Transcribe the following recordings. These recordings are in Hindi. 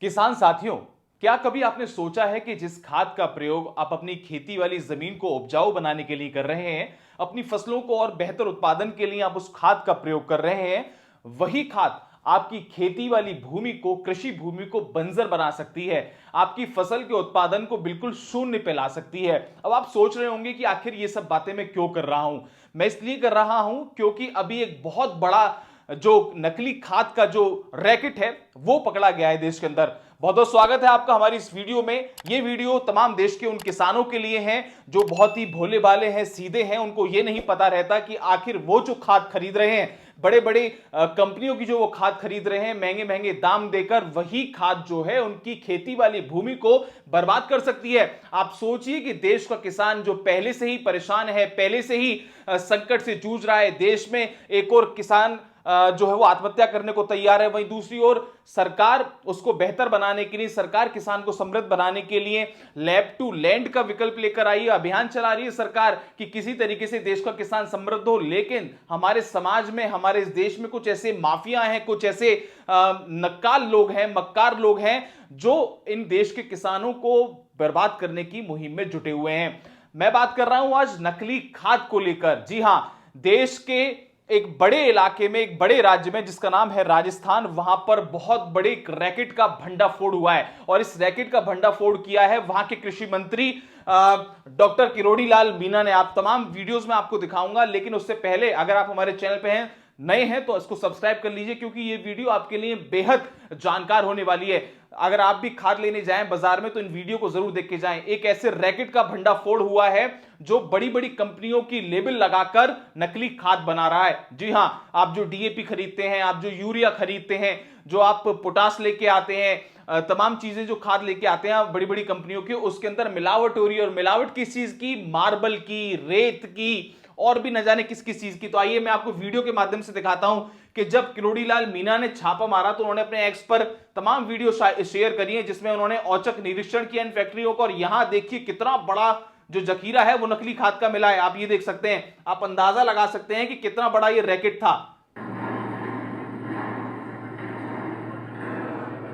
किसान साथियों, क्या कभी आपने सोचा है कि जिस खाद का प्रयोग आप अपनी खेती वाली जमीन को उपजाऊ बनाने के लिए कर रहे हैं, अपनी फसलों को और बेहतर उत्पादन के लिए आप उस खाद का प्रयोग कर रहे हैं, वही खाद आपकी खेती वाली भूमि को, कृषि भूमि को बंजर बना सकती है, आपकी फसल के उत्पादन को बिल्कुल शून्य पे ला सकती है। अब आप सोच रहे होंगे कि आखिर ये सब बातें मैं क्यों कर रहा हूं। मैं इसलिए कर रहा हूं क्योंकि अभी एक बहुत बड़ा जो नकली खाद का जो रैकेट है वो पकड़ा गया है देश के अंदर। बहुत बहुत स्वागत है आपका हमारी इस वीडियो में। ये वीडियो तमाम देश के उन किसानों के लिए है जो बहुत ही भोले भाले हैं, सीधे हैं। उनको ये नहीं पता रहता कि आखिर वो जो खाद खरीद रहे हैं, बड़े बड़े कंपनियों की जो वो खाद खरीद रहे हैं महंगे महंगे दाम देकर, वही खाद जो है उनकी खेती वाली भूमि को बर्बाद कर सकती है। आप सोचिए कि देश का किसान जो पहले से ही परेशान है, पहले से ही संकट से जूझ रहा है, देश में एक और किसान जो है वो आत्महत्या करने को तैयार है, वहीं दूसरी ओर सरकार उसको बेहतर बनाने के लिए, सरकार किसान को समृद्ध बनाने के लिए लैब टू लैंड का विकल्प लेकर आई है, अभियान चला रही है सरकार कि किसी तरीके से देश का किसान समृद्ध हो। लेकिन हमारे समाज में, हमारे इस देश में कुछ ऐसे माफिया हैं, कुछ ऐसे नक्काल लोग हैं, मक्कार लोग हैं जो इन देश के किसानों को बर्बाद करने की मुहिम में जुटे हुए हैं। मैं बात कर रहा हूं आज नकली खाद को लेकर। जी हां, देश के एक बड़े इलाके में, एक बड़े राज्य में जिसका नाम है राजस्थान, वहां पर बहुत बड़े रैकेट का भंडाफोड़ हुआ है और इस रैकेट का भंडाफोड़ किया है वहां के कृषि मंत्री डॉक्टर किरोड़ी लाल मीणा ने। आप तमाम वीडियोस में आपको दिखाऊंगा, लेकिन उससे पहले अगर आप हमारे चैनल पे हैं, नए हैं, तो इसको सब्सक्राइब कर लीजिए क्योंकि ये वीडियो आपके लिए बेहद जानकार होने वाली है। अगर आप भी खाद लेने जाएं बाजार में तो इन वीडियो को जरूर देख के जाएं। एक ऐसे रैकेट का भंडाफोड़ हुआ है जो बड़ी बड़ी कंपनियों की लेबल लगाकर नकली खाद बना रहा है। जी हां, आप जो डीएपी खरीदते हैं, आप जो यूरिया खरीदते हैं, जो आप पोटाश लेके आते हैं, तमाम चीजें जो खाद लेके आते हैं बड़ी बड़ी कंपनियों की, उसके अंदर मिलावट हो रही है। और मिलावट किस चीज की? मार्बल की, रेत की और भी न जाने किस किस चीज की। तो आइए मैं आपको वीडियो के माध्यम से दिखाता हूं कि जब किरोड़ी लाल मीणा ने छापा मारा तो उन्होंने अपने एक्स पर तमाम वीडियो शेयर करी है जिसमें उन्होंने औचक निरीक्षण किया इन फैक्ट्रियों का। और यहां देखिए कितना बड़ा जो जखीरा है वो नकली खाद का मिला है। आप ये देख सकते हैं, आप अंदाजा लगा सकते हैं कि कितना बड़ा ये रैकेट था।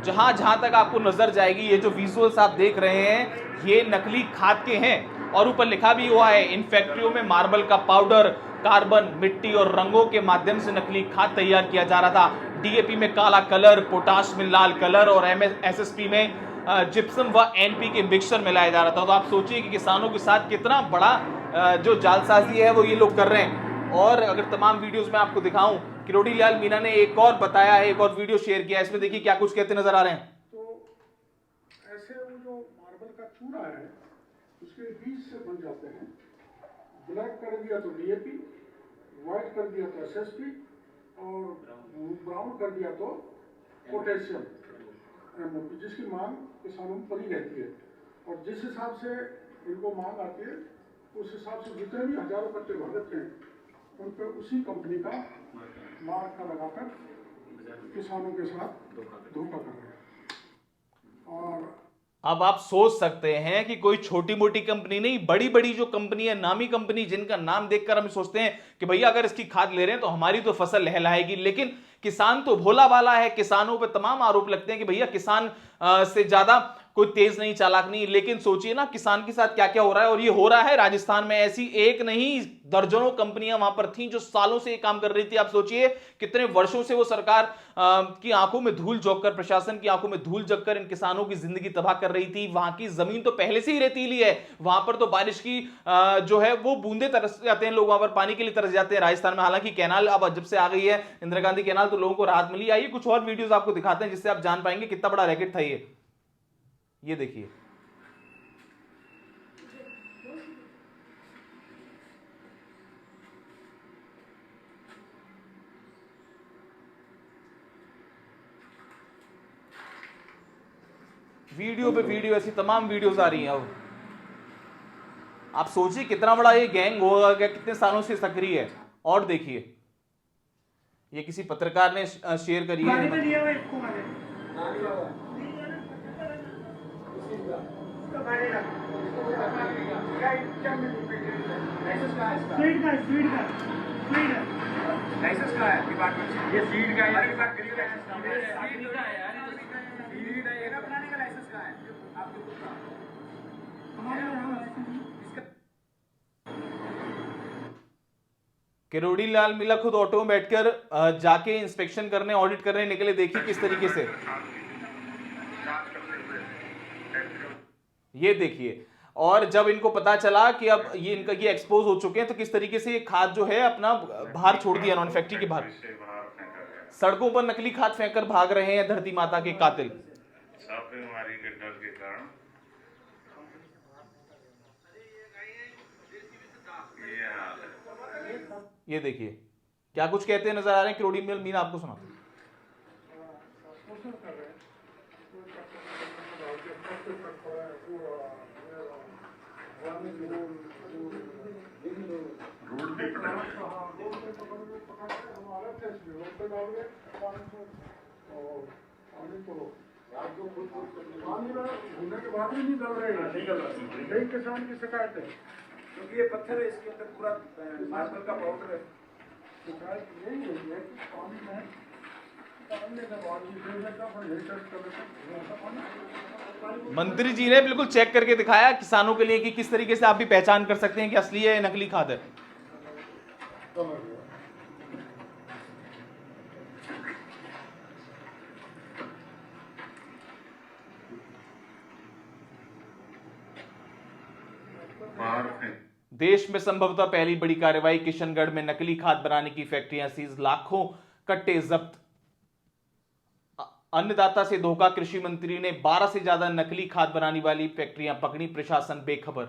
जहां जहां तक आपको नजर जाएगी, ये जो विजुअल्स आप देख रहे हैं ये नकली खाद के हैं। और ऊपर लिखा भी हुआ है, इन फैक्ट्रियों में मार्बल का पाउडर, कार्बन, मिट्टी और रंगों के माध्यम से नकली खाद तैयार किया जा रहा था। डीएपी में काला कलर, पोटाश में लाल कलर और एसएसपी में जिप्सम व एनपी के मिक्सचर मिलाया जा रहा था। तो आप सोचिए कि किसानों के साथ कितना बड़ा जो जालसाजी है वो ये लोग कर रहे हैं। और अगर तमाम वीडियोस में आपको दिखाऊं, किरोड़ी लाल मीणा ने एक और बताया है, एक और वीडियो शेयर किया है, इसमें देखिए क्या कुछ कहते नजर आ रहे हैं। तो ऐसे वो जो मार्बल का चूरा है उसके बीज से बन जाते हैं। ब्लैक कर दिया तो डीएपी, व्हाइट कर दिया तो एसएसपी और ब्राउन कर दिया तो पोटेशियम, जिसकी मांग किसानों में पड़ी रहती है। और जिस हिसाब से इनको मांग आती है उस हिसाब से जितने भी हजारों कट्टे भरते हैं उन पर उसी कंपनी का मार्क का लगाकर किसानों के साथ धोखा कर रहे हैं। और अब आप सोच सकते हैं कि कोई छोटी मोटी कंपनी नहीं, बड़ी बड़ी जो कंपनी है, नामी कंपनी, जिनका नाम देखकर हम सोचते हैं कि भैया अगर इसकी खाद ले रहे हैं तो हमारी तो फसल लहलहाएगी। लेकिन किसान तो भोला वाला है, किसानों पे तमाम आरोप लगते हैं कि भैया किसान से ज्यादा कोई तेज नहीं, चालाक नहीं। लेकिन सोचिए ना किसान के साथ क्या क्या हो रहा है। और ये हो रहा है राजस्थान में। ऐसी एक नहीं दर्जनों कंपनियां वहां पर थीं जो सालों से ये काम कर रही थी। आप सोचिए कितने वर्षों से वो सरकार की आंखों में धूल झोंककर, प्रशासन की आंखों में धूल झोंककर इन किसानों की जिंदगी तबाह कर रही थी। वहां की जमीन तो पहले से ही रेतीली है, वहां पर तो बारिश की जो है वो बूंदे तरस जाते हैं, लोग वहां पर पानी के लिए तरस जाते हैं राजस्थान में। हालांकि कैनाल अब जब से आ गई है इंदिरा गांधी कैनाल तो लोगों को राहत मिली। आइए कुछ और वीडियोस आपको दिखाते हैं जिससे आप जान पाएंगे कितना बड़ा रैकेट था ये देखिए। वीडियो पे वीडियो ऐसी तमाम वीडियोस आ रही हैं। अब आप सोचिए कितना बड़ा ये गैंग होगा, कितने सालों से सक्रिय है। और देखिए ये किसी पत्रकार ने शेयर करी है। लाइसेंस का है डिपार्टमेंट, ये सीड का है, सीड का है यार, सीड है ये ना किरोड़ी लाल मीणा खुद ऑटो में बैठकर जाके इंस्पेक्शन करने, ऑडिट करने निकले। देखिए किस तरीके से, ये देखिए। और जब इनको पता चला कि अब ये एक्सपोज हो चुके हैं, तो किस तरीके से ये खाद जो है अपना बाहर छोड़ दिया इन्होंने, फैक्ट्री के बाहर। सड़कों पर नकली खाद फेंककर भाग रहे हैं धरती माता के कातिल। सांप बीमारी के डर के कारण ये हाल है। ये देखिए क्या कुछ कहते हैं नजर आ रहे हैं किरोड़ी मीणा, आपको सुना। रोड पे पड़ा है। होने के बाद भी नहीं गल रहे हैं, कई किसान की शिकायत है, क्योंकि ये पत्थर है, इसके अंदर पूरा मार्बल का पाउडर है। शिकायत यही है कि पानी में डालने के बाद भी फिर लगा पर नहीं टेस्ट कर देते। मंत्री जी ने बिल्कुल चेक करके दिखाया किसानों के लिए कि किस तरीके से आप भी पहचान कर सकते हैं कि असली है नकली खाद है। बाहर फेंक। देश में संभवतः पहली बड़ी कार्रवाई, किशनगढ़ में नकली खाद बनाने की फैक्ट्रियां सीज, लाखों कट्टे जब्त। अन्नदाता से धोखा, कृषि मंत्री ने 12 से ज्यादा नकली खाद बनाने वाली फैक्ट्रियां पकड़ी, प्रशासन बेखबर।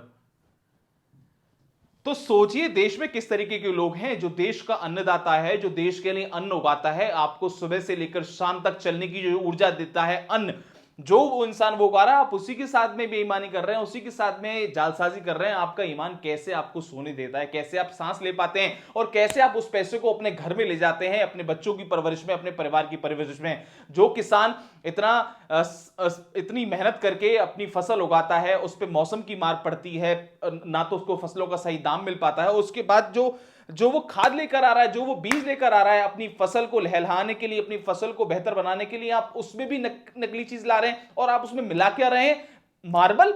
तो सोचिए देश में किस तरीके के लोग हैं जो देश का अन्नदाता है, जो देश के लिए अन्न उगाता है, आपको सुबह से लेकर शाम तक चलने की जो ऊर्जा देता है अन्न, जो वो इंसान वो उगा रहा है, आप उसी के साथ में बेईमानी कर रहे हैं, उसी के साथ में जालसाजी कर रहे हैं। आपका ईमान कैसे आपको सोने देता है, कैसे आप सांस ले पाते हैं, और कैसे आप उस पैसे को अपने घर में ले जाते हैं, अपने बच्चों की परवरिश में, अपने परिवार की परवरिश में। जो किसान इतनी मेहनत करके अपनी फसल उगाता है, उस पर मौसम की मार पड़ती है, ना तो उसको फसलों का सही दाम मिल पाता है, उसके बाद जो वो खाद लेकर आ रहा है, जो वो बीज लेकर आ रहा है अपनी फसल को लहलहाने के लिए, अपनी फसल को बेहतर बनाने के लिए, आप उसमें भी नकली चीज ला रहे हैं। और आप उसमें मिला क्या रहे हैं? मार्बल,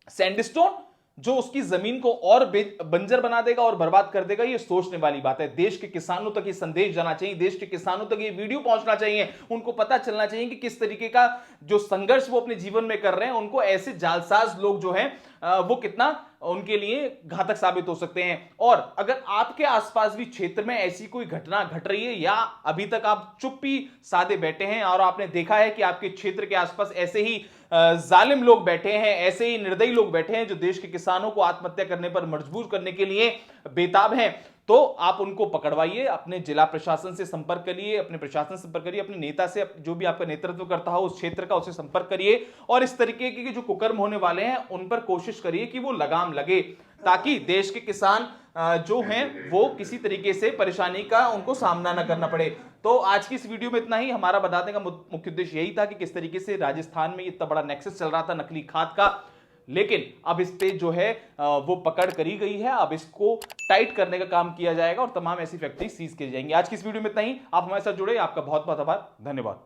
सैंडस्टोन, जो उसकी जमीन को और बंजर बना देगा और बर्बाद कर देगा। ये सोचने वाली बात है। देश के किसानों तक ये संदेश जाना चाहिए, देश के किसानों तक ये वीडियो पहुंचना चाहिए, उनको पता चलना चाहिए कि किस तरीके का जो संघर्ष वो अपने जीवन में कर रहे हैं, उनको ऐसे जालसाज लोग जो हैं वो कितना उनके लिए घातक साबित हो सकते हैं। और अगर आपके आसपास भी क्षेत्र में ऐसी कोई घटना घट रही है, या अभी तक आप चुप्पी साधे बैठे हैं और आपने देखा है कि आपके क्षेत्र के आसपास ऐसे ही जालिम लोग बैठे हैं, ऐसे ही निर्दयी लोग बैठे हैं जो देश के किसानों को आत्महत्या करने पर मजबूर करने के लिए बेताब हैं, तो आप उनको पकड़वाइए, अपने जिला प्रशासन से संपर्क करिए, अपने प्रशासन से संपर्क करिए, अपने नेता से, जो भी आपका नेतृत्व करता हो उस क्षेत्र का, उससे संपर्क करिए, और इस तरीके के जो कुकर्म होने वाले हैं उन पर कोशिश करिए कि वो लगाम लगे, ताकि देश के किसान जो हैं वो किसी तरीके से परेशानी का उनको सामना न करना पड़े। तो आज की इस वीडियो में इतना ही। हमारा बताने का मुख्य उद्देश्य यही था कि किस तरीके से राजस्थान में इतना बड़ा नेक्सस चल रहा था नकली खाद का, लेकिन अब इस पे जो है वो पकड़ करी गई है। अब इसको टाइट करने का काम किया जाएगा और तमाम ऐसी फैक्ट्री सीज की जाएंगी। आज की इस वीडियो में इतना ही। आप हमारे साथ जुड़े, आपका बहुत बहुत आभार, धन्यवाद।